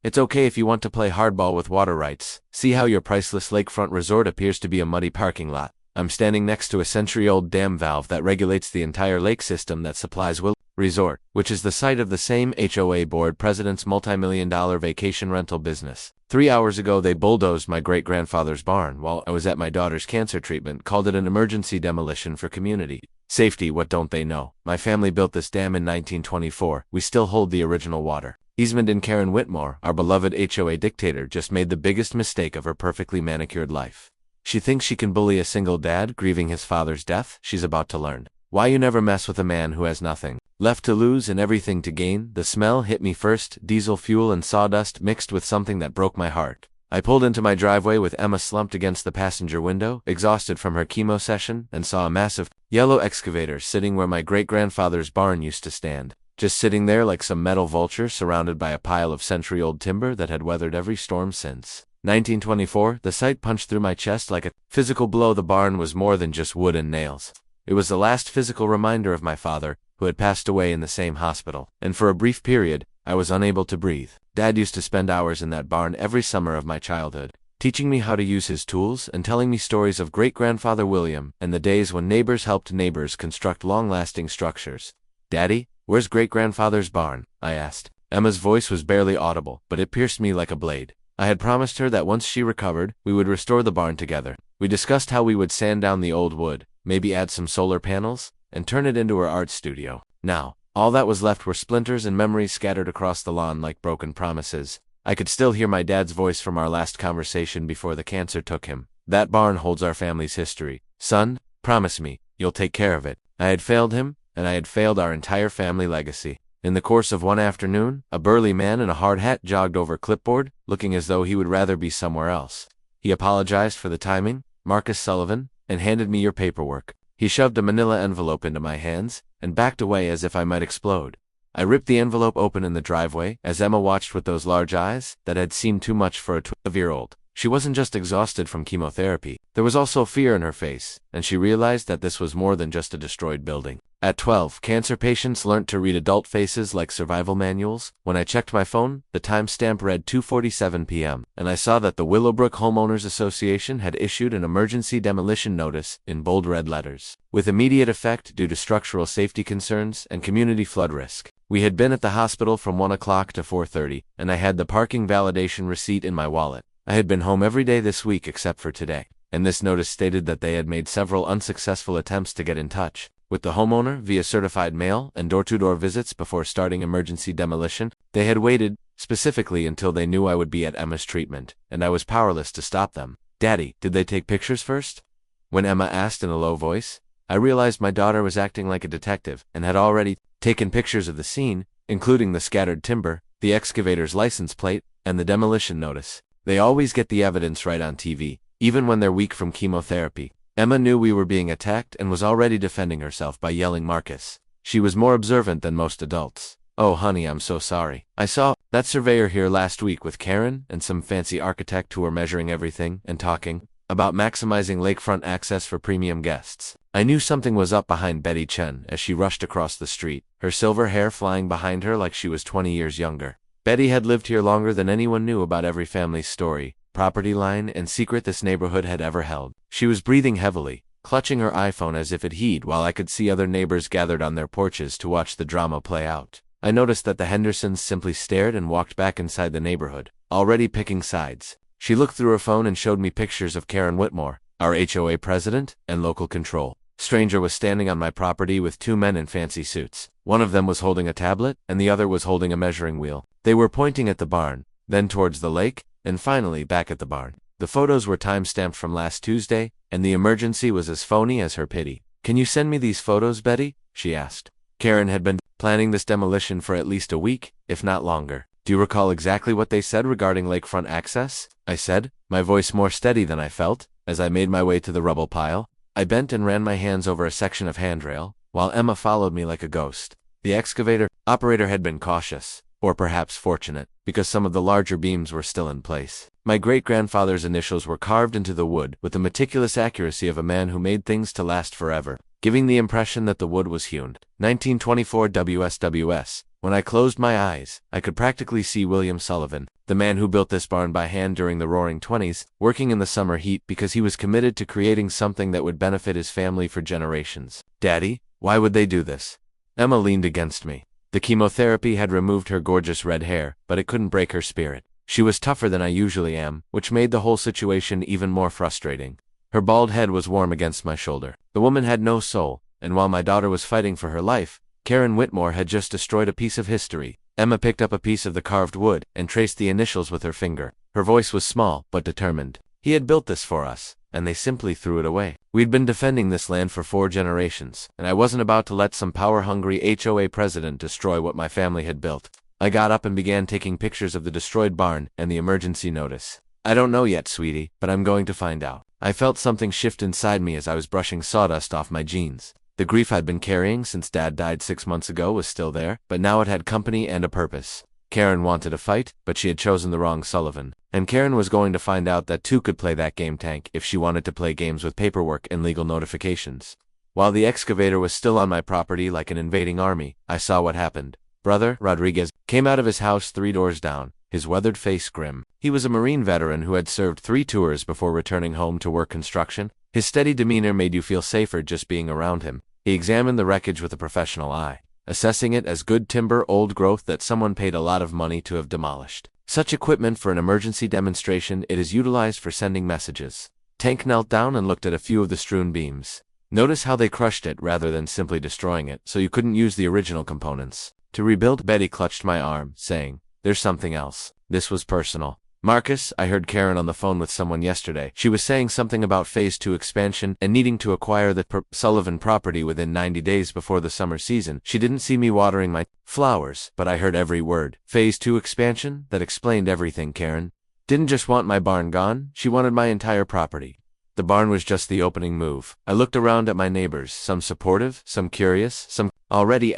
It's okay if you want to play hardball with water rights. See how your priceless lakefront resort appears to be a muddy parking lot. I'm standing next to a century-old dam valve that regulates the entire lake system that supplies Will Resort, which is the site of the same HOA board president's multi-million-dollar vacation rental business. 3 hours ago, they bulldozed my great-grandfather's barn while I was at my daughter's cancer treatment, called it an emergency demolition for community safety. What don't they know? My family built this dam in 1924. We still hold the original water easement, and Karen Whitmore, our beloved HOA dictator, just made the biggest mistake of her perfectly manicured life. She thinks she can bully a single dad grieving his father's death. She's about to learn why you never mess with a man who has nothing left to lose and everything to gain. The smell hit me first, diesel fuel and sawdust mixed with something that broke my heart. I pulled into my driveway with Emma slumped against the passenger window, exhausted from her chemo session, and saw a massive, yellow excavator sitting where my great-grandfather's barn used to stand. Just sitting there like some metal vulture surrounded by a pile of century-old timber that had weathered every storm since 1924. The sight punched through my chest like a physical blow. The barn was more than just wood and nails. It was the last physical reminder of my father, who had passed away in the same hospital, and for a brief period, I was unable to breathe. Dad used to spend hours in that barn every summer of my childhood, teaching me how to use his tools and telling me stories of great-grandfather William and the days when neighbors helped neighbors construct long-lasting structures. "Daddy, where's great-grandfather's barn?" I asked. Emma's voice was barely audible, but it pierced me like a blade. I had promised her that once she recovered, we would restore the barn together. We discussed how we would sand down the old wood, maybe add some solar panels, and turn it into her art studio. Now, all that was left were splinters and memories scattered across the lawn like broken promises. I could still hear my dad's voice from our last conversation before the cancer took him. "That barn holds our family's history. Son, promise me, you'll take care of it." I had failed him, and I had failed our entire family legacy. In the course of one afternoon, a burly man in a hard hat jogged over clipboard, looking as though he would rather be somewhere else. He apologized for the timing, Marcus Sullivan, and handed me your paperwork. He shoved a manila envelope into my hands and backed away as if I might explode. I ripped the envelope open in the driveway as Emma watched with those large eyes that had seen too much for a 12-year-old. She wasn't just exhausted from chemotherapy. There was also fear in her face, and she realized that this was more than just a destroyed building. At 12, cancer patients learned to read adult faces like survival manuals. When I checked my phone, the timestamp read 2:47 p.m., and I saw that the Willowbrook Homeowners Association had issued an emergency demolition notice in bold red letters, with immediate effect due to structural safety concerns and community flood risk. We had been at the hospital from 1 o'clock to 4:30, and I had the parking validation receipt in my wallet. I had been home every day this week except for today, and this notice stated that they had made several unsuccessful attempts to get in touch with the homeowner via certified mail and door-to-door visits before starting emergency demolition. They had waited, specifically until they knew I would be at Emma's treatment, and I was powerless to stop them. "Daddy, did they take pictures first?" When Emma asked in a low voice, I realized my daughter was acting like a detective and had already taken pictures of the scene, including the scattered timber, the excavator's license plate, and the demolition notice. They always get the evidence right on TV, even when they're weak from chemotherapy. Emma knew we were being attacked and was already defending herself by yelling Marcus. She was more observant than most adults. "Oh honey, I'm so sorry. I saw that surveyor here last week with Karen and some fancy architect who were measuring everything and talking about maximizing lakefront access for premium guests." I knew something was up behind Betty Chen as she rushed across the street, her silver hair flying behind her like she was 20 years younger. Betty had lived here longer than anyone knew about every family's story, property line, and secret this neighborhood had ever held. She was breathing heavily, clutching her iPhone as if it heed, while I could see other neighbors gathered on their porches to watch the drama play out. I noticed that the Hendersons simply stared and walked back inside the neighborhood, already picking sides. She looked through her phone and showed me pictures of Karen Whitmore, our HOA president, and local control. Stranger was standing on my property with two men in fancy suits. One of them was holding a tablet, and the other was holding a measuring wheel. They were pointing at the barn, then towards the lake, and finally back at the barn. The photos were time-stamped from last Tuesday, and the emergency was as phony as her pity. "Can you send me these photos, Betty?" she asked. Karen had been planning this demolition for at least a week, if not longer. "Do you recall exactly what they said regarding lakefront access?" I said, my voice more steady than I felt, as I made my way to the rubble pile. I bent and ran my hands over a section of handrail, while Emma followed me like a ghost. The excavator operator had been cautious, or perhaps fortunate, because some of the larger beams were still in place. My great-grandfather's initials were carved into the wood with the meticulous accuracy of a man who made things to last forever, giving the impression that the wood was hewn. 1924 WSWS, When I closed my eyes, I could practically see William Sullivan, the man who built this barn by hand during the Roaring '20s, working in the summer heat because he was committed to creating something that would benefit his family for generations. Daddy, why would they do this? Emma leaned against me. The chemotherapy had removed her gorgeous red hair, but it couldn't break her spirit. She was tougher than I usually am, which made the whole situation even more frustrating. Her bald head was warm against my shoulder. The woman had no soul, and while my daughter was fighting for her life, Karen Whitmore had just destroyed a piece of history. Emma picked up a piece of the carved wood and traced the initials with her finger. Her voice was small, but determined. He had built this for us, and they simply threw it away. We'd been defending this land for 4 generations, and I wasn't about to let some power-hungry HOA president destroy what my family had built. I got up and began taking pictures of the destroyed barn and the emergency notice. I don't know yet, sweetie, but I'm going to find out. I felt something shift inside me as I was brushing sawdust off my jeans. The grief I'd been carrying since Dad died 6 months ago was still there, but now it had company and a purpose. Karen wanted a fight, but she had chosen the wrong Sullivan. And Karen was going to find out that two could play that game tank if she wanted to play games with paperwork and legal notifications. While the excavator was still on my property like an invading army, I saw what happened. Brother, Rodriguez, came out of his house 3 doors down, his weathered face grim. He was a Marine veteran who had served 3 tours before returning home to work construction. His steady demeanor made you feel safer just being around him. He examined the wreckage with a professional eye, assessing it as good timber, old growth that someone paid a lot of money to have demolished. Such equipment for an emergency demonstration, it is utilized for sending messages. Tank knelt down and looked at a few of the strewn beams. Notice how they crushed it rather than simply destroying it, so you couldn't use the original components. To rebuild, Betty clutched my arm, saying, "There's something else." This was personal. "Marcus, I heard Karen on the phone with someone yesterday. She was saying something about Phase 2 expansion and needing to acquire the Sullivan property within 90 days before the summer season. She didn't see me watering my flowers, but I heard every word. Phase 2 expansion? That explained everything, Karen. Didn't just want my barn gone, she wanted my entire property." The barn was just the opening move. I looked around at my neighbors, some supportive, some curious, some already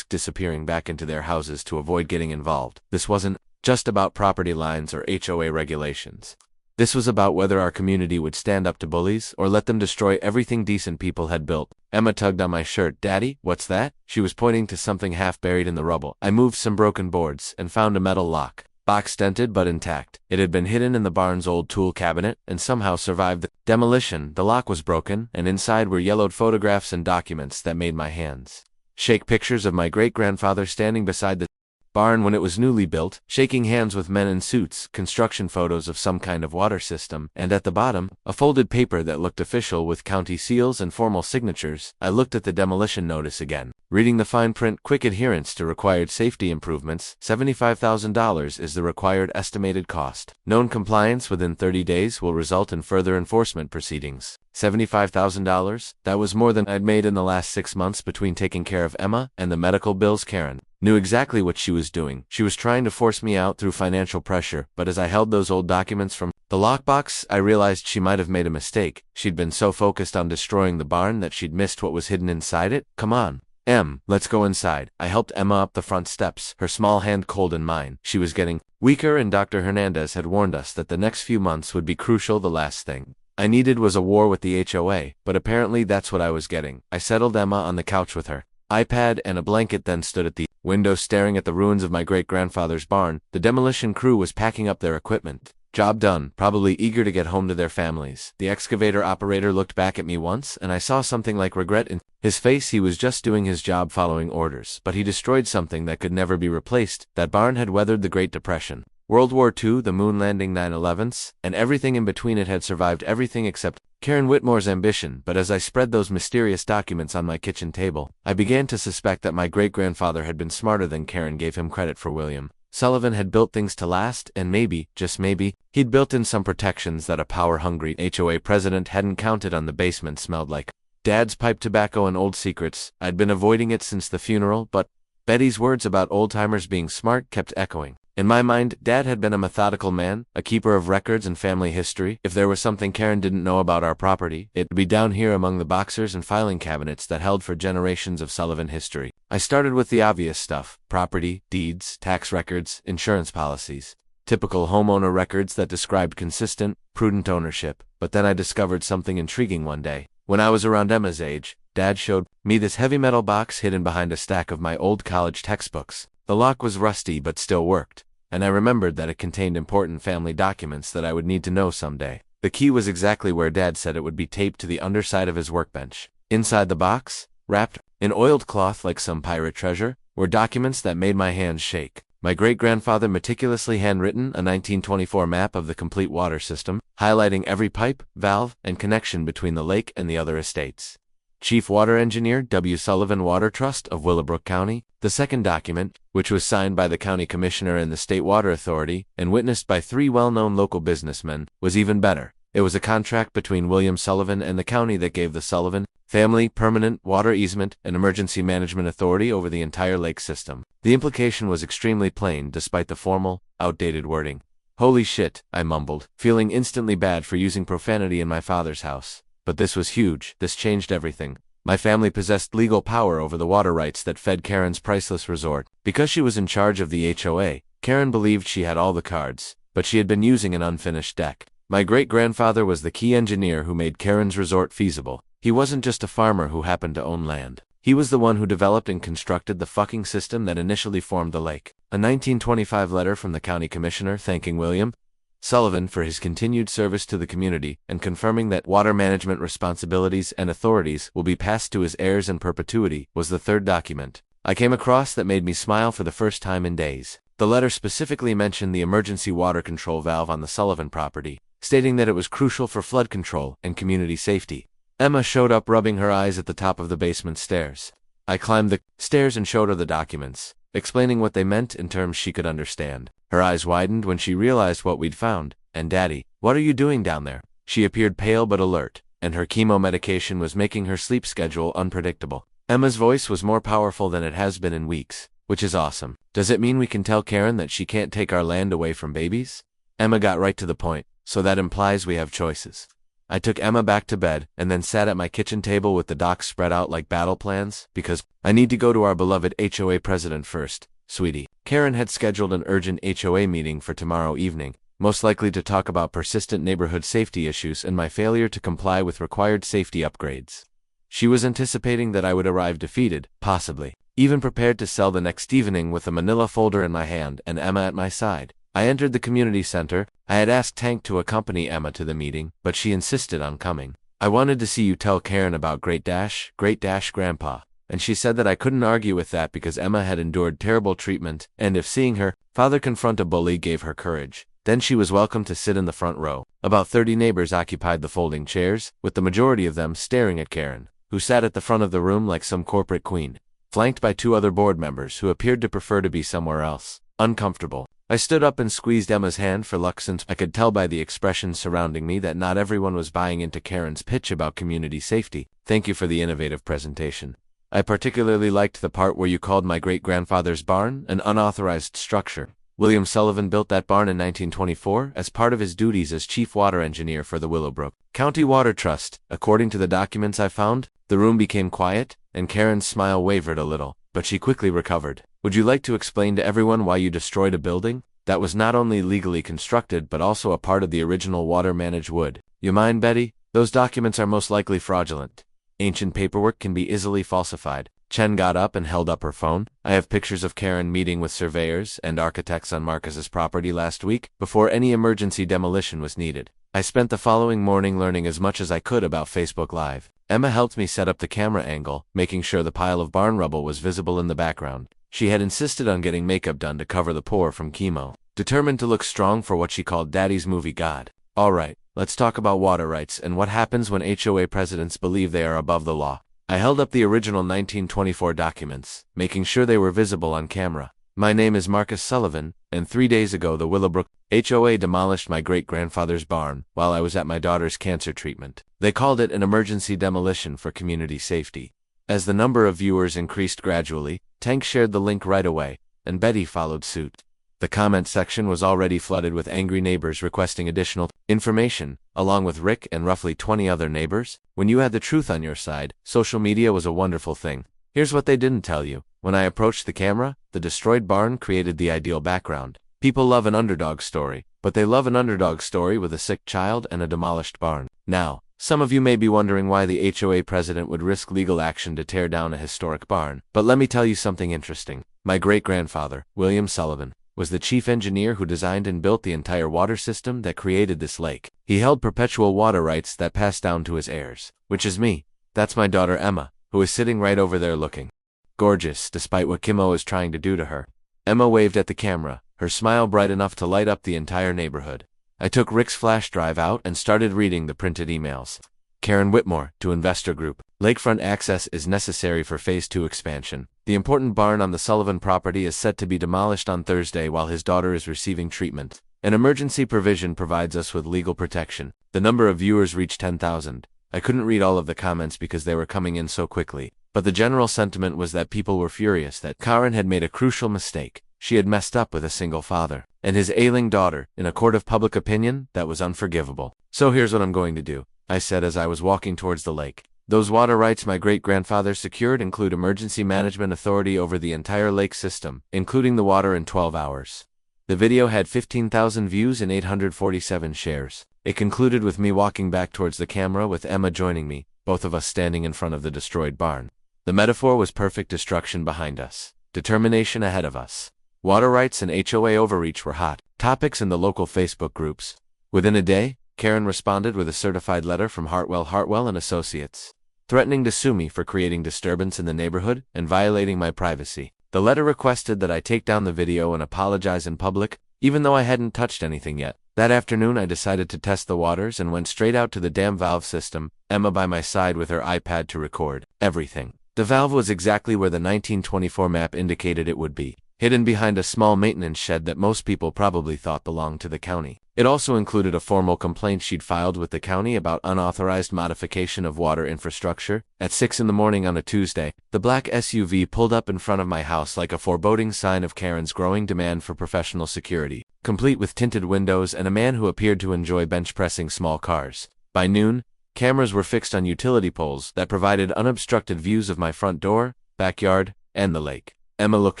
disappearing back into their houses to avoid getting involved. This wasn't just about property lines or HOA regulations. This was about whether our community would stand up to bullies or let them destroy everything decent people had built. Emma tugged on my shirt. "Daddy, what's that?" She was pointing to something half buried in the rubble. I moved some broken boards and found a metal lock. Box dented but intact. It had been hidden in the barn's old tool cabinet and somehow survived the demolition. The lock was broken, and inside were yellowed photographs and documents that made my hands shake. Pictures of my great-grandfather standing beside the barn when it was newly built, shaking hands with men in suits, construction photos of some kind of water system, and at the bottom, a folded paper that looked official with county seals and formal signatures. I looked at the demolition notice again, reading the fine print. Quick adherence to required safety improvements, $75,000 is the required estimated cost. Known compliance within 30 days will result in further enforcement proceedings. $75,000? That was more than I'd made in the last 6 months between taking care of Emma and the medical bills. Karen knew exactly what she was doing. She was trying to force me out through financial pressure, but as I held those old documents from the lockbox, I realized she might have made a mistake. She'd been so focused on destroying the barn that she'd missed what was hidden inside it. "Come on, Em, let's go inside." I helped Emma up the front steps, her small hand cold in mine. She was getting weaker, and Dr. Hernandez had warned us that the next few months would be crucial. The last thing I needed was a war with the HOA, but apparently that's what I was getting. I settled Emma on the couch with her iPad and a blanket, then stood at the window staring at the ruins of my great-grandfather's barn. The demolition crew was packing up their equipment. Job done, probably eager to get home to their families. The excavator operator looked back at me once, and I saw something like regret in his face. He was just doing his job following orders, but he destroyed something that could never be replaced. That barn had weathered the Great Depression, World War II, the moon landing, 9/11s, and everything in between. It had survived everything except Karen Whitmore's ambition. But as I spread those mysterious documents on my kitchen table, I began to suspect that my great-grandfather had been smarter than Karen gave him credit for. William Sullivan had built things to last, and maybe, just maybe, he'd built in some protections that a power-hungry HOA president hadn't counted on. The basement smelled like Dad's pipe tobacco and old secrets. I'd been avoiding it since the funeral, but Betty's words about old-timers being smart kept echoing. In my mind, Dad had been a methodical man, a keeper of records and family history. If there was something Karen didn't know about our property, it would be down here among the boxers and filing cabinets that held for generations of Sullivan history. I started with the obvious stuff: property, deeds, tax records, insurance policies. Typical homeowner records that described consistent, prudent ownership. But then I discovered something intriguing one day. When I was around Emma's age, Dad showed me this heavy metal box hidden behind a stack of my old college textbooks. The lock was rusty but still worked, and I remembered that it contained important family documents that I would need to know someday. The key was exactly where Dad said it would be, taped to the underside of his workbench. Inside the box, wrapped in oiled cloth like some pirate treasure, were documents that made my hands shake. My great-grandfather meticulously handwritten a 1924 map of the complete water system, highlighting every pipe, valve, and connection between the lake and the other estates. Chief Water Engineer W. Sullivan Water Trust of Willowbrook County. The second document, which was signed by the county commissioner and the state water authority, and witnessed by 3 well-known local businessmen, was even better. It was a contract between William Sullivan and the county that gave the Sullivan family permanent water easement and emergency management authority over the entire lake system. The implication was extremely plain despite the formal, outdated wording. Holy shit, I mumbled, feeling instantly bad for using profanity in my father's house. But this was huge. This changed everything. My family possessed legal power over the water rights that fed Karen's priceless resort. Because she was in charge of the HOA, Karen believed she had all the cards, but she had been using an unfinished deck. My great-grandfather was the key engineer who made Karen's resort feasible. He wasn't just a farmer who happened to own land. He was the one who developed and constructed the fucking system that initially formed the lake. A 1925 letter from the county commissioner thanking William Sullivan for his continued service to the community and confirming that water management responsibilities and authorities will be passed to his heirs in perpetuity was the third document I came across that made me smile for the first time in days. The letter specifically mentioned the emergency water control valve on the Sullivan property, stating that it was crucial for flood control and community safety. Emma showed up rubbing her eyes at the top of the basement stairs. I climbed the stairs and showed her the documents, explaining what they meant in terms she could understand. Her eyes widened when she realized what we'd found. And Daddy, what are you doing down there? She appeared pale but alert, and her chemo medication was making her sleep schedule unpredictable. Emma's voice was more powerful than it has been in weeks, which is awesome. Does it mean we can tell Karen that she can't take our land away from babies? Emma got right to the point, so that implies we have choices. I took Emma back to bed and then sat at my kitchen table with the docs spread out like battle plans, because I need to go to our beloved HOA president first, sweetie. Karen had scheduled an urgent HOA meeting for tomorrow evening, most likely to talk about persistent neighborhood safety issues and my failure to comply with required safety upgrades. She was anticipating that I would arrive defeated, possibly even prepared to sell the next evening with a manila folder in my hand and Emma at my side. I entered the community center. I had asked Tank to accompany Emma to the meeting, but she insisted on coming. I wanted to see you tell Karen about great-grandpa, and she said that I couldn't argue with that because Emma had endured terrible treatment, and if seeing her father confront a bully gave her courage, then she was welcome to sit in the front row. About 30 neighbors occupied the folding chairs, with the majority of them staring at Karen, who sat at the front of the room like some corporate queen, flanked by 2 other board members who appeared to prefer to be somewhere else. Uncomfortable. I stood up and squeezed Emma's hand for luck since I could tell by the expressions surrounding me that not everyone was buying into Karen's pitch about community safety. Thank you for the innovative presentation. I particularly liked the part where you called my great-grandfather's barn an unauthorized structure. William Sullivan built that barn in 1924 as part of his duties as chief water engineer for the Willowbrook County Water Trust. According to the documents I found, the room became quiet, and Karen's smile wavered a little, but she quickly recovered. Would you like to explain to everyone why you destroyed a building that was not only legally constructed but also a part of the original water-managed wood? You mind, Betty? Those documents are most likely fraudulent. Ancient paperwork can be easily falsified. Chen got up and held up her phone. I have pictures of Karen meeting with surveyors and architects on Marcus's property last week before any emergency demolition was needed. I spent the following morning learning as much as I could about Facebook Live. Emma helped me set up the camera angle, making sure the pile of barn rubble was visible in the background. She had insisted on getting makeup done to cover the pore from chemo, determined to look strong for what she called Daddy's movie god. Alright, let's talk about water rights and what happens when HOA presidents believe they are above the law. I held up the original 1924 documents, making sure they were visible on camera. My name is Marcus Sullivan, and 3 days ago the Willowbrook HOA demolished my great-grandfather's barn while I was at my daughter's cancer treatment. They called it an emergency demolition for community safety. As the number of viewers increased gradually, Tank shared the link right away, and Betty followed suit. The comment section was already flooded with angry neighbors requesting additional information, along with Rick and roughly 20 other neighbors. When you had the truth on your side, social media was a wonderful thing. Here's what they didn't tell you. When I approached the camera, the destroyed barn created the ideal background. People love an underdog story, but they love an underdog story with a sick child and a demolished barn. Now, some of you may be wondering why the HOA president would risk legal action to tear down a historic barn, but let me tell you something interesting. My great-grandfather, William Sullivan, was the chief engineer who designed and built the entire water system that created this lake. He held perpetual water rights that passed down to his heirs, which is me. That's my daughter Emma, who is sitting right over there looking gorgeous despite what Kim O is trying to do to her. Emma waved at the camera, her smile bright enough to light up the entire neighborhood. I took Rick's flash drive out and started reading the printed emails. Karen Whitmore, to Investor Group. Lakefront access is necessary for Phase 2 expansion. The important barn on the Sullivan property is set to be demolished on Thursday while his daughter is receiving treatment. An emergency provision provides us with legal protection. The number of viewers reached 10,000. I couldn't read all of the comments because they were coming in so quickly, but the general sentiment was that people were furious that Karen had made a crucial mistake. She had messed up with a single father and his ailing daughter. In a court of public opinion, that was unforgivable. So here's what I'm going to do, I said as I was walking towards the lake. Those water rights my great-grandfather secured include emergency management authority over the entire lake system, including the water in 12 hours. The video had 15,000 views and 847 shares. It concluded with me walking back towards the camera with Emma joining me, both of us standing in front of the destroyed barn. The metaphor was perfect: destruction behind us, determination ahead of us. Water rights and HOA overreach were hot topics in the local Facebook groups. Within a day, Karen responded with a certified letter from Hartwell and Associates, threatening to sue me for creating disturbance in the neighborhood and violating my privacy. The letter requested that I take down the video and apologize in public, even though I hadn't touched anything yet. That afternoon I decided to test the waters and went straight out to the dam valve system, Emma by my side with her iPad to record everything. The valve was exactly where the 1924 map indicated it would be, hidden behind a small maintenance shed that most people probably thought belonged to the county. It also included a formal complaint she'd filed with the county about unauthorized modification of water infrastructure. At 6 in the morning on a Tuesday, the black SUV pulled up in front of my house like a foreboding sign of Karen's growing demand for professional security, complete with tinted windows and a man who appeared to enjoy bench-pressing small cars. By noon, cameras were fixed on utility poles that provided unobstructed views of my front door, backyard, and the lake. Emma looked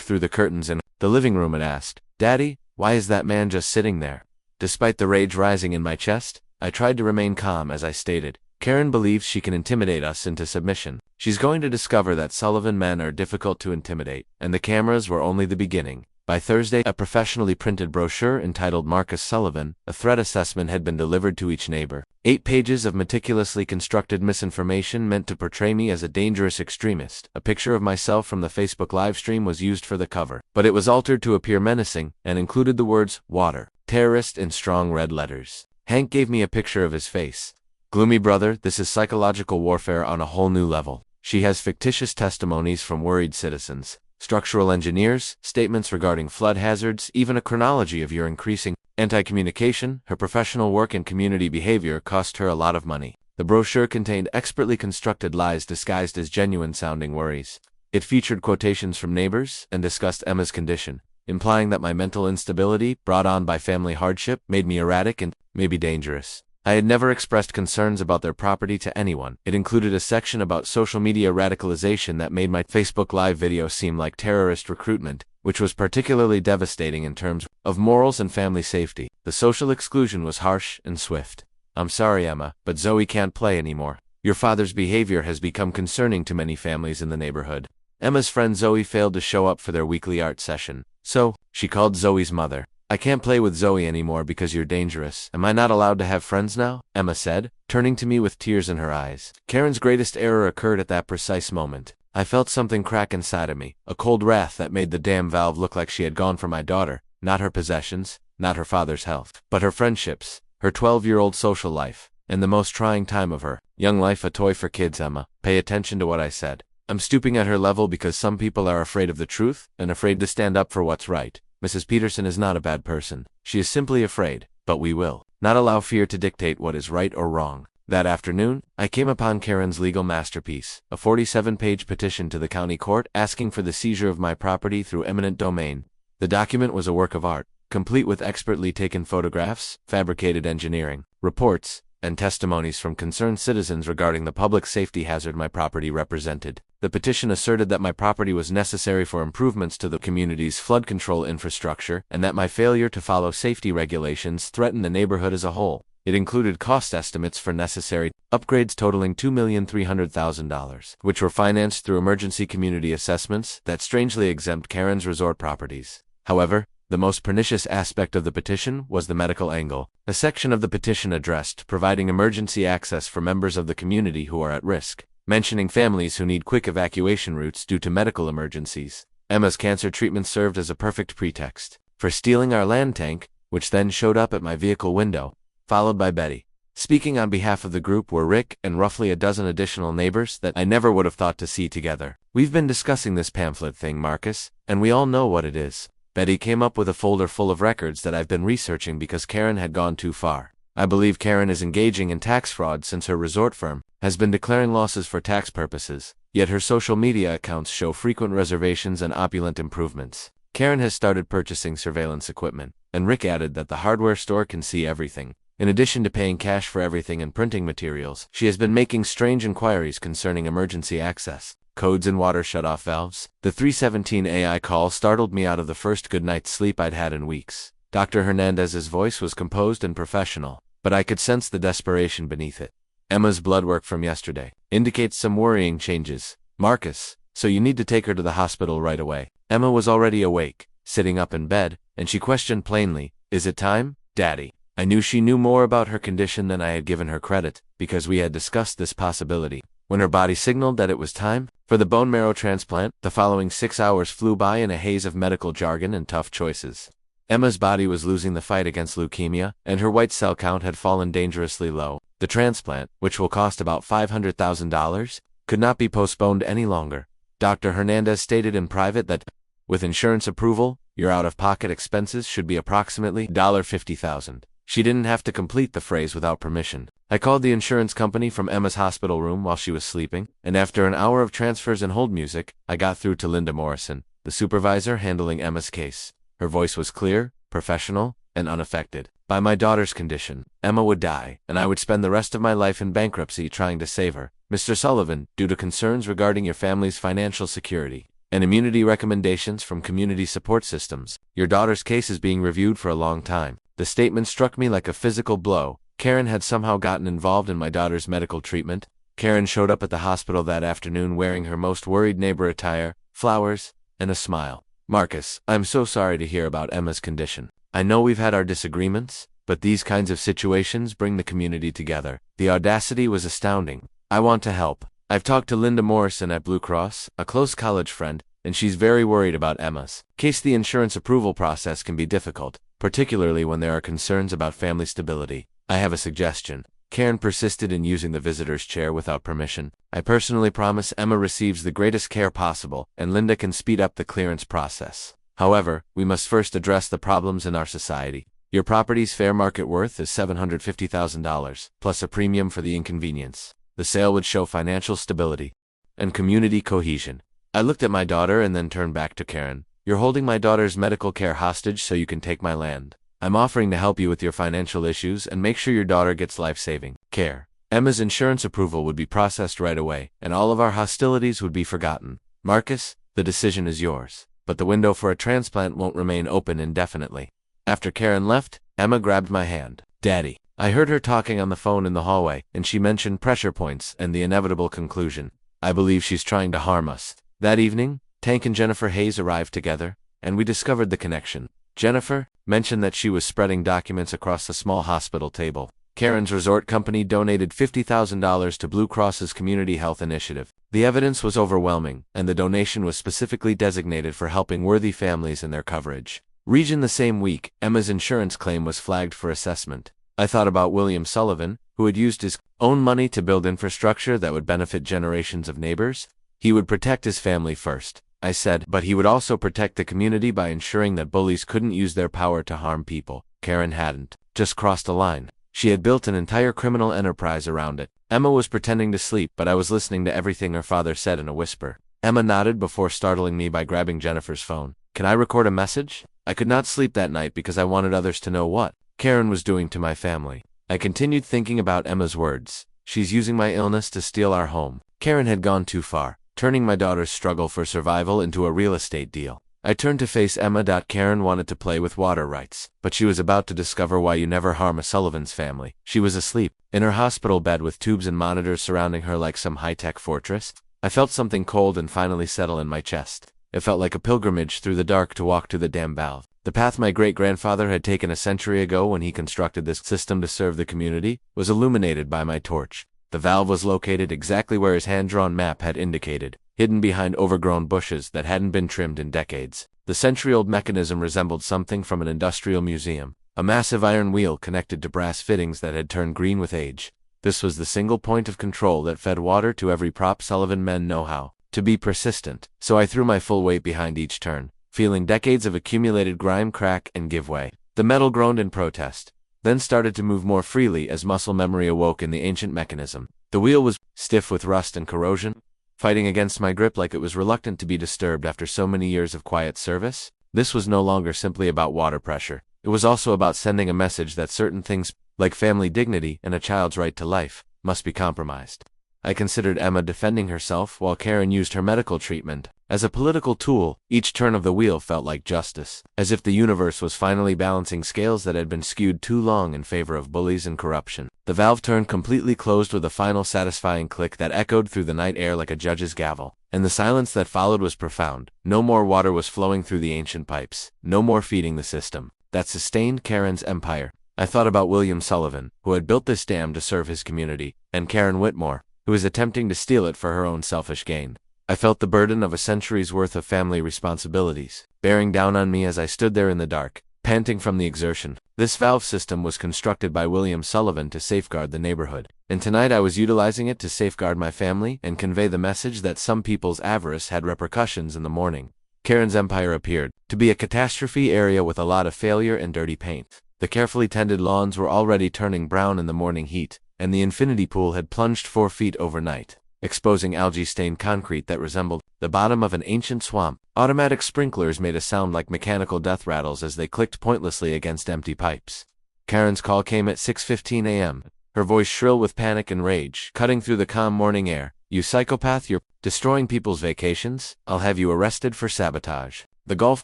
through the curtains in the living room and asked, "Daddy, why is that man just sitting there?" Despite the rage rising in my chest, I tried to remain calm as I stated, "Karen believes she can intimidate us into submission. She's going to discover that Sullivan men are difficult to intimidate, and the cameras were only the beginning." By Thursday, a professionally printed brochure entitled Marcus Sullivan, a threat assessment had been delivered to each neighbor. 8 pages of meticulously constructed misinformation meant to portray me as a dangerous extremist. A picture of myself from the Facebook livestream was used for the cover, but it was altered to appear menacing and included the words, "Water, terrorist" in strong red letters. Hank gave me a picture of his face. "Gloomy brother, this is psychological warfare on a whole new level." She has fictitious testimonies from worried citizens, structural engineers, statements regarding flood hazards, even a chronology of your increasing anti-communication. Her professional work and community behavior cost her a lot of money. The brochure contained expertly constructed lies disguised as genuine-sounding worries. It featured quotations from neighbors and discussed Emma's condition, implying that my mental instability, brought on by family hardship, made me erratic and maybe dangerous. I had never expressed concerns about their property to anyone. It included a section about social media radicalization that made my Facebook Live video seem like terrorist recruitment, which was particularly devastating in terms of morals and family safety. The social exclusion was harsh and swift. "I'm sorry, Emma, but Zoe can't play anymore. Your father's behavior has become concerning to many families in the neighborhood." Emma's friend Zoe failed to show up for their weekly art session, so she called Zoe's mother. "I can't play with Zoe anymore because you're dangerous. Am I not allowed to have friends now?" Emma said, turning to me with tears in her eyes. Karen's greatest error occurred at that precise moment. I felt something crack inside of me, a cold wrath that made the damn valve look like she had gone for my daughter, not her possessions, not her father's health, but her friendships, her 12-year-old social life, and the most trying time of her young life. A toy for kids, Emma. Pay attention to what I said. I'm stooping at her level because some people are afraid of the truth and afraid to stand up for what's right. Mrs. Peterson is not a bad person. She is simply afraid, but we will not allow fear to dictate what is right or wrong. That afternoon, I came upon Karen's legal masterpiece, a 47-page petition to the county court asking for the seizure of my property through eminent domain. The document was a work of art, complete with expertly taken photographs, fabricated engineering, reports, and testimonies from concerned citizens regarding the public safety hazard my property represented. The petition asserted that my property was necessary for improvements to the community's flood control infrastructure and that my failure to follow safety regulations threatened the neighborhood as a whole. It included cost estimates for necessary upgrades totaling $2,300,000, which were financed through emergency community assessments that strangely exempt Karen's resort properties. However, the most pernicious aspect of the petition was the medical angle. A section of the petition addressed providing emergency access for members of the community who are at risk, mentioning families who need quick evacuation routes due to medical emergencies. Emma's cancer treatment served as a perfect pretext for stealing our land tank, which then showed up at my vehicle window, followed by Betty. Speaking on behalf of the group were Rick and roughly a dozen additional neighbors that I never would have thought to see together. We've been discussing this pamphlet thing, Marcus, and we all know what it is. Betty came up with a folder full of records that I've been researching because Karen had gone too far. I believe Karen is engaging in tax fraud since her resort firm has been declaring losses for tax purposes, yet her social media accounts show frequent reservations and opulent improvements. Karen has started purchasing surveillance equipment, and Rick added that the hardware store can see everything. In addition to paying cash for everything and printing materials, she has been making strange inquiries concerning emergency access, codes and water shutoff valves. The 317 AI call startled me out of the first good night's sleep I'd had in weeks. Dr. Hernandez's voice was composed and professional, but I could sense the desperation beneath it. Emma's blood work from yesterday indicates some worrying changes, Marcus, so you need to take her to the hospital right away. Emma was already awake, sitting up in bed, and she questioned plainly, "Is it time, Daddy?" I knew she knew more about her condition than I had given her credit, because we had discussed this possibility. When her body signaled that it was time for the bone marrow transplant, the following 6 hours flew by in a haze of medical jargon and tough choices. Emma's body was losing the fight against leukemia, and her white cell count had fallen dangerously low. The transplant, which will cost about $500,000, could not be postponed any longer. Dr. Hernandez stated in private that, with insurance approval, your out-of-pocket expenses should be approximately $50,000. She didn't have to complete the phrase without permission. I called the insurance company from Emma's hospital room while she was sleeping, and after an hour of transfers and hold music, I got through to Linda Morrison, the supervisor handling Emma's case. Her voice was clear, professional, and unaffected by my daughter's condition. Emma would die, and I would spend the rest of my life in bankruptcy trying to save her. Mr. Sullivan, due to concerns regarding your family's financial security and immunity recommendations from community support systems, your daughter's case is being reviewed for a long time. The statement struck me like a physical blow. Karen had somehow gotten involved in my daughter's medical treatment. Karen showed up at the hospital that afternoon wearing her most worried neighbor attire, flowers, and a smile. Marcus, I'm so sorry to hear about Emma's condition. I know we've had our disagreements, but these kinds of situations bring the community together. The audacity was astounding. I want to help. I've talked to Linda Morrison at Blue Cross, a close college friend, and she's very worried about Emma's case. The insurance approval process can be difficult, particularly when there are concerns about family stability. I have a suggestion. Karen persisted in using the visitor's chair without permission. I personally promise Emma receives the greatest care possible, and Linda can speed up the clearance process. However, we must first address the problems in our society. Your property's fair market worth is $750,000, plus a premium for the inconvenience. The sale would show financial stability and community cohesion. I looked at my daughter and then turned back to Karen. You're holding my daughter's medical care hostage so you can take my land. I'm offering to help you with your financial issues and make sure your daughter gets life-saving care. Emma's insurance approval would be processed right away, and all of our hostilities would be forgotten. Marcus, the decision is yours, but the window for a transplant won't remain open indefinitely. After Karen left, Emma grabbed my hand. Daddy. I heard her talking on the phone in the hallway, and she mentioned pressure points and the inevitable conclusion. I believe she's trying to harm us. That evening, Tank and Jennifer Hayes arrived together, and we discovered the connection. Jennifer mentioned that she was spreading documents across the small hospital table. Karen's resort company donated $50,000 to Blue Cross's community health initiative. The evidence was overwhelming, and the donation was specifically designated for helping worthy families in their coverage region. The same week, Emma's insurance claim was flagged for assessment. I thought about William Sullivan, who had used his own money to build infrastructure that would benefit generations of neighbors. He would protect his family first, I said, but he would also protect the community by ensuring that bullies couldn't use their power to harm people. Karen hadn't just crossed a line. She had built an entire criminal enterprise around it. Emma was pretending to sleep, but I was listening to everything her father said in a whisper. Emma nodded before startling me by grabbing Jennifer's phone. Can I record a message? I could not sleep that night because I wanted others to know what Karen was doing to my family. I continued thinking about Emma's words. She's using my illness to steal our home. Karen had gone too far, turning my daughter's struggle for survival into a real estate deal. I turned to face Emma. Karen wanted to play with water rights, but she was about to discover why you never harm a Sullivan's family. She was asleep, in her hospital bed with tubes and monitors surrounding her like some high-tech fortress. I felt something cold and finally settle in my chest. It felt like a pilgrimage through the dark to walk to the damn valve. The path my great-grandfather had taken a century ago when he constructed this system to serve the community was illuminated by my torch. The valve was located exactly where his hand-drawn map had indicated, hidden behind overgrown bushes that hadn't been trimmed in decades. The century-old mechanism resembled something from an industrial museum, a massive iron wheel connected to brass fittings that had turned green with age. This was the single point of control that fed water to every prop Sullivan men know how to be persistent, so I threw my full weight behind each turn, feeling decades of accumulated grime crack and give way. The metal groaned in protest, then started to move more freely as muscle memory awoke in the ancient mechanism. The wheel was stiff with rust and corrosion, fighting against my grip like it was reluctant to be disturbed after so many years of quiet service. This was no longer simply about water pressure. It was also about sending a message that certain things, like family dignity and a child's right to life, must be compromised. I considered Emma defending herself while Karen used her medical treatment as a political tool. Each turn of the wheel felt like justice, as if the universe was finally balancing scales that had been skewed too long in favor of bullies and corruption. The valve turned completely closed with a final satisfying click that echoed through the night air like a judge's gavel, and the silence that followed was profound. No more water was flowing through the ancient pipes, no more feeding the system that sustained Karen's empire. I thought about William Sullivan, who had built this dam to serve his community, and Karen Whitmore, who was attempting to steal it for her own selfish gain. I felt the burden of a century's worth of family responsibilities bearing down on me as I stood there in the dark, panting from the exertion. This valve system was constructed by William Sullivan to safeguard the neighborhood, and tonight I was utilizing it to safeguard my family and convey the message that some people's avarice had repercussions in the morning. Karen's empire appeared to be a catastrophe area with a lot of failure and dirty paint. The carefully tended lawns were already turning brown in the morning heat, and the infinity pool had plunged 4 feet overnight, exposing algae-stained concrete that resembled the bottom of an ancient swamp. Automatic sprinklers made a sound like mechanical death rattles as they clicked pointlessly against empty pipes. Karen's call came at 6:15 a.m., her voice shrill with panic and rage, cutting through the calm morning air. "You psychopath, you're destroying people's vacations. I'll have you arrested for sabotage." The golf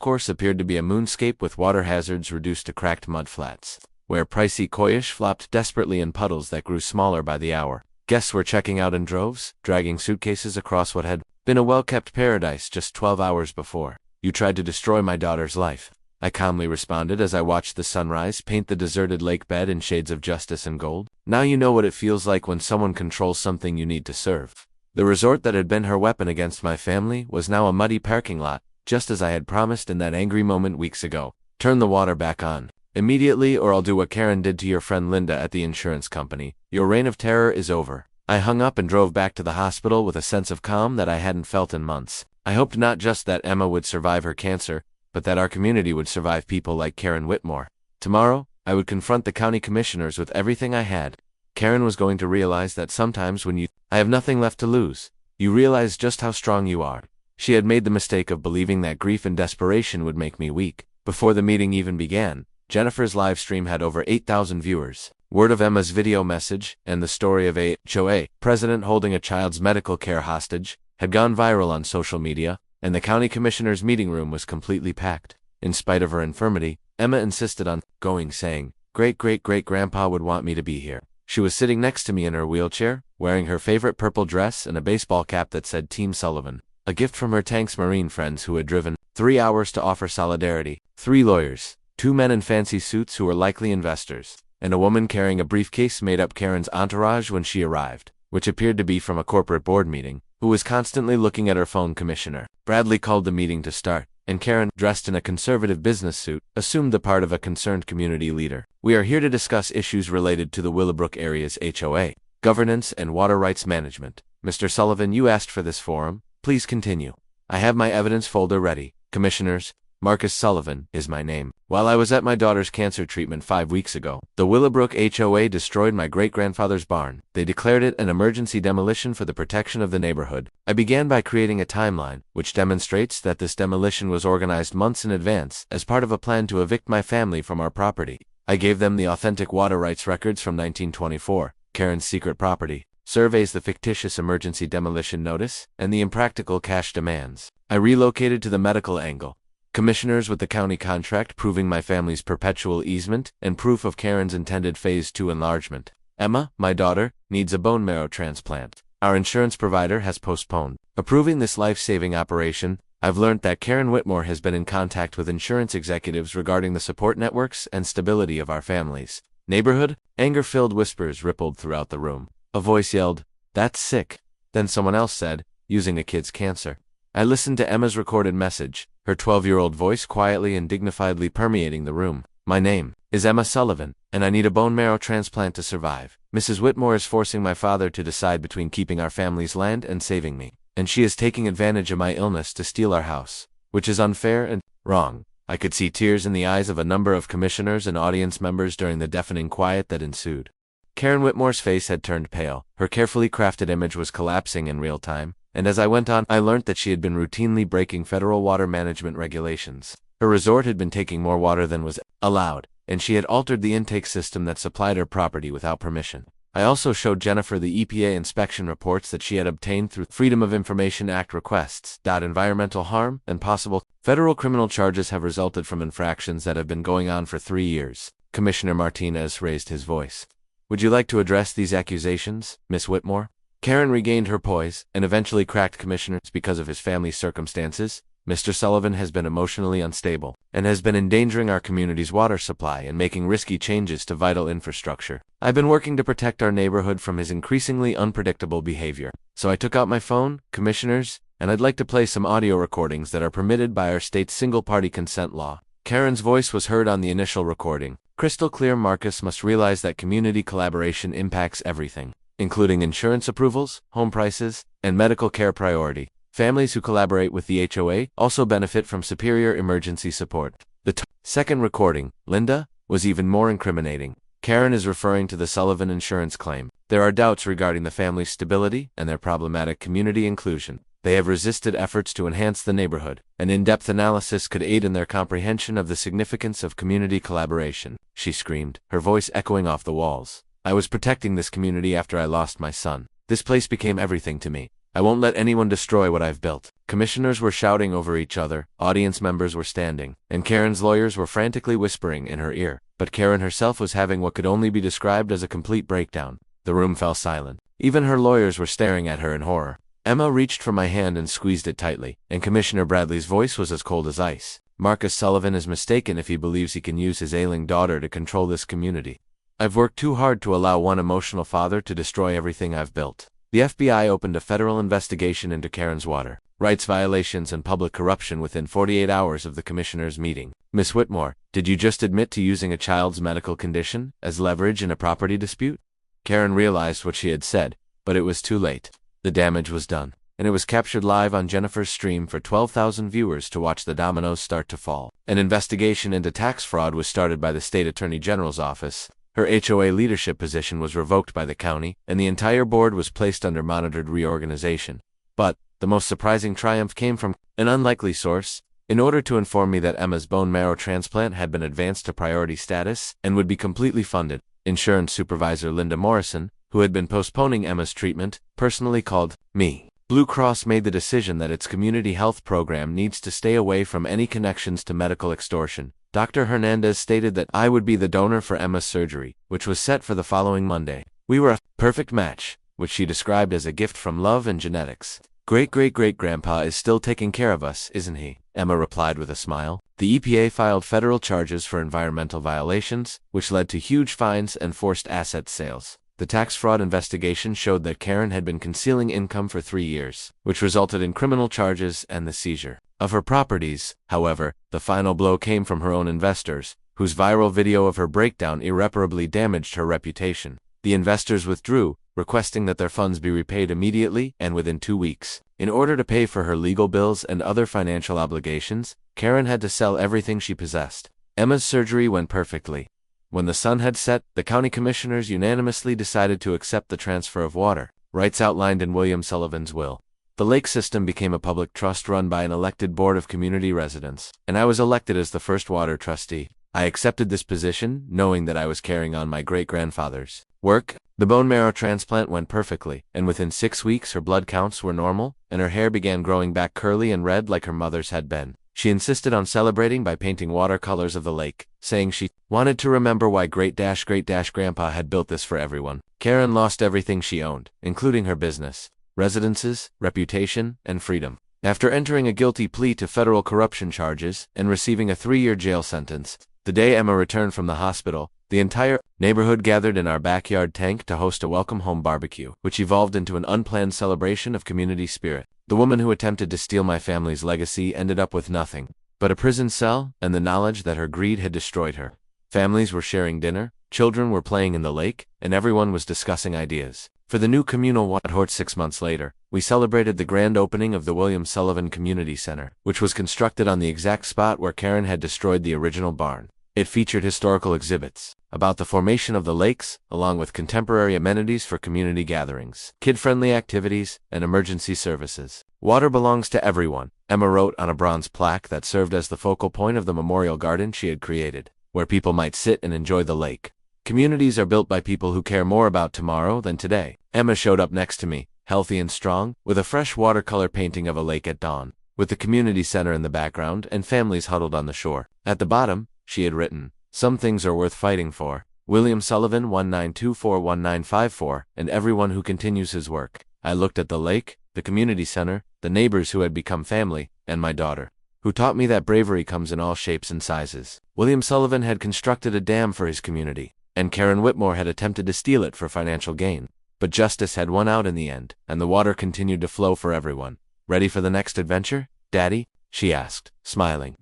course appeared to be a moonscape with water hazards reduced to cracked mud flats, where pricey koyish flopped desperately in puddles that grew smaller by the hour. Guests were checking out in droves, dragging suitcases across what had been a well-kept paradise just 12 hours before. "You tried to destroy my daughter's life," I calmly responded as I watched the sunrise paint the deserted lake bed in shades of justice and gold. "Now you know what it feels like when someone controls something you need to serve." The resort that had been her weapon against my family was now a muddy parking lot, just as I had promised in that angry moment weeks ago. "Turn the water back on immediately, or I'll do what Karen did to your friend Linda at the insurance company. Your reign of terror is over." I hung up and drove back to the hospital with a sense of calm that I hadn't felt in months. I hoped not just that Emma would survive her cancer, but that our community would survive people like Karen Whitmore. Tomorrow, I would confront the county commissioners with everything I had. Karen was going to realize that sometimes when I have nothing left to lose, you realize just how strong you are. She had made the mistake of believing that grief and desperation would make me weak. Before the meeting even began, Jennifer's live stream had over 8,000 viewers. Word of Emma's video message, and the story of a HOA president holding a child's medical care hostage, had gone viral on social media, and the county commissioner's meeting room was completely packed. In spite of her infirmity, Emma insisted on going, saying, "Great-great-great-grandpa would want me to be here." She was sitting next to me in her wheelchair, wearing her favorite purple dress and a baseball cap that said Team Sullivan, a gift from her Tanks Marine friends who had driven 3 hours to offer solidarity. 3 lawyers, 2 men in fancy suits who were likely investors, and a woman carrying a briefcase made up Karen's entourage when she arrived, which appeared to be from a corporate board meeting, who was constantly looking at her phone. Commissioner Bradley called the meeting to start, and Karen, dressed in a conservative business suit, assumed the part of a concerned community leader. "We are here to discuss issues related to the Willowbrook area's HOA, governance and water rights management. Mr. Sullivan, you asked for this forum. Please continue. I have my evidence folder ready. Commissioners, Marcus Sullivan is my name. While I was at my daughter's cancer treatment 5 weeks ago, the Willowbrook HOA destroyed my great-grandfather's barn. They declared it an emergency demolition for the protection of the neighborhood. I began by creating a timeline, which demonstrates that this demolition was organized months in advance as part of a plan to evict my family from our property. I gave them the authentic water rights records from 1924, Karen's secret property, surveys, the fictitious emergency demolition notice, and the impractical cash demands. I relocated to the medical angle, Commissioners with the county contract proving my family's perpetual easement, and proof of Karen's intended Phase 2 enlargement. Emma, my daughter, needs a bone marrow transplant. Our insurance provider has postponed approving this life-saving operation. I've learned that Karen Whitmore has been in contact with insurance executives regarding the support networks and stability of our families. Neighborhood? Anger-filled whispers rippled throughout the room. A voice yelled, "That's sick." Then someone else said, "Using a kid's cancer." I listened to Emma's recorded message, her 12-year-old voice quietly and dignifiedly permeating the room. "My name is Emma Sullivan, and I need a bone marrow transplant to survive. Mrs. Whitmore is forcing my father to decide between keeping our family's land and saving me, and she is taking advantage of my illness to steal our house, which is unfair and wrong." I could see tears in the eyes of a number of commissioners and audience members during the deafening quiet that ensued. Karen Whitmore's face had turned pale, her carefully crafted image was collapsing in real time, and as I went on, I learned that she had been routinely breaking federal water management regulations. Her resort had been taking more water than was allowed, and she had altered the intake system that supplied her property without permission. I also showed Jennifer the EPA inspection reports that she had obtained through Freedom of Information Act requests. Environmental harm and possible federal criminal charges have resulted from infractions that have been going on for 3 years. Commissioner Martinez raised his voice. "Would you like to address these accusations, Miss Whitmore?" Karen regained her poise and eventually cracked, "Commissioners, because of his family's circumstances, Mr. Sullivan has been emotionally unstable and has been endangering our community's water supply and making risky changes to vital infrastructure. I've been working to protect our neighborhood from his increasingly unpredictable behavior. So I took out my phone, Commissioners, and I'd like to play some audio recordings that are permitted by our state's single-party consent law." Karen's voice was heard on the initial recording. Crystal clear. "Marcus must realize that community collaboration impacts everything, including insurance approvals, home prices, and medical care priority. Families who collaborate with the HOA also benefit from superior emergency support." The second recording, Linda, was even more incriminating. Karen is referring to the Sullivan insurance claim. "There are doubts regarding the family's stability and their problematic community inclusion. They have resisted efforts to enhance the neighborhood. An in-depth analysis could aid in their comprehension of the significance of community collaboration," she screamed, her voice echoing off the walls. "I was protecting this community after I lost my son. This place became everything to me. I won't let anyone destroy what I've built." Commissioners were shouting over each other, audience members were standing, and Karen's lawyers were frantically whispering in her ear. But Karen herself was having what could only be described as a complete breakdown. The room fell silent. Even her lawyers were staring at her in horror. Emma reached for my hand and squeezed it tightly, and Commissioner Bradley's voice was as cold as ice. "Marcus Sullivan is mistaken if he believes he can use his ailing daughter to control this community. I've worked too hard to allow one emotional father to destroy everything I've built." The FBI opened a federal investigation into Karen's water rights violations and public corruption within 48 hours of the commissioners' meeting. "Miss Whitmore, did you just admit to using a child's medical condition as leverage in a property dispute?" Karen realized what she had said, but it was too late. The damage was done, and it was captured live on Jennifer's stream for 12,000 viewers to watch the dominoes start to fall. An investigation into tax fraud was started by the state attorney general's office. Her HOA leadership position was revoked by the county, and the entire board was placed under monitored reorganization. But the most surprising triumph came from an unlikely source. In order to inform me that Emma's bone marrow transplant had been advanced to priority status and would be completely funded, insurance supervisor Linda Morrison, who had been postponing Emma's treatment, personally called me. Blue Cross made the decision that its community health program needs to stay away from any connections to medical extortion. Dr. Hernandez stated that I would be the donor for Emma's surgery, which was set for the following Monday. "We were a perfect match," which she described as a gift from love and genetics. "Great-great-great-grandpa is still taking care of us, isn't he?" Emma replied with a smile. The EPA filed federal charges for environmental violations, which led to huge fines and forced asset sales. The tax fraud investigation showed that Karen had been concealing income for 3 years, which resulted in criminal charges and the seizure of her properties. However, the final blow came from her own investors, whose viral video of her breakdown irreparably damaged her reputation. The investors withdrew, requesting that their funds be repaid immediately and within 2 weeks. In order to pay for her legal bills and other financial obligations, Karen had to sell everything she possessed. Emma's surgery went perfectly. When the sun had set, the county commissioners unanimously decided to accept the transfer of water rights outlined in William Sullivan's will. The lake system became a public trust run by an elected board of community residents, and I was elected as the first water trustee. I accepted this position, knowing that I was carrying on my great-grandfather's work. The bone marrow transplant went perfectly, and within 6 weeks her blood counts were normal, and her hair began growing back curly and red like her mother's had been. She insisted on celebrating by painting watercolors of the lake, saying she wanted to remember why great-grandpa had built this for everyone. Karen lost everything she owned, including her business, residences, reputation, and freedom. After entering a guilty plea to federal corruption charges and receiving a 3-year jail sentence, the day Emma returned from the hospital, the entire neighborhood gathered in our backyard tank to host a welcome home barbecue, which evolved into an unplanned celebration of community spirit. The woman who attempted to steal my family's legacy ended up with nothing but a prison cell and the knowledge that her greed had destroyed her. Families were sharing dinner, children were playing in the lake, and everyone was discussing ideas for the new communal water hort. 6 months later, we celebrated the grand opening of the William Sullivan Community Center, which was constructed on the exact spot where Karen had destroyed the original barn. It featured historical exhibits about the formation of the lakes, along with contemporary amenities for community gatherings, kid-friendly activities, and emergency services. Water belongs to everyone, Emma wrote on a bronze plaque that served as the focal point of the memorial garden she had created, where people might sit and enjoy the lake. Communities are built by people who care more about tomorrow than today. Emma showed up next to me, healthy and strong, with a fresh watercolor painting of a lake at dawn, with the community center in the background and families huddled on the shore. At the bottom, she had written, "Some things are worth fighting for. William Sullivan 1924-1954, and everyone who continues his work." I looked at the lake, the community center, the neighbors who had become family, and my daughter, who taught me that bravery comes in all shapes and sizes. William Sullivan had constructed a dam for his community, and Karen Whitmore had attempted to steal it for financial gain. But justice had won out in the end, and the water continued to flow for everyone. "Ready for the next adventure, Daddy?" she asked, smiling.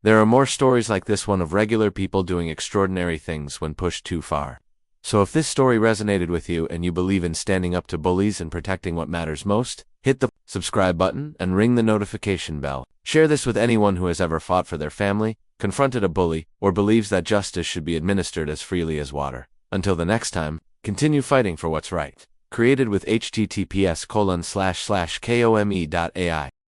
There are more stories like this one of regular people doing extraordinary things when pushed too far. So if this story resonated with you and you believe in standing up to bullies and protecting what matters most, hit the subscribe button and ring the notification bell. Share this with anyone who has ever fought for their family, confronted a bully, or believes that justice should be administered as freely as water. Until the next time, continue fighting for what's right. Created with https://kome.ai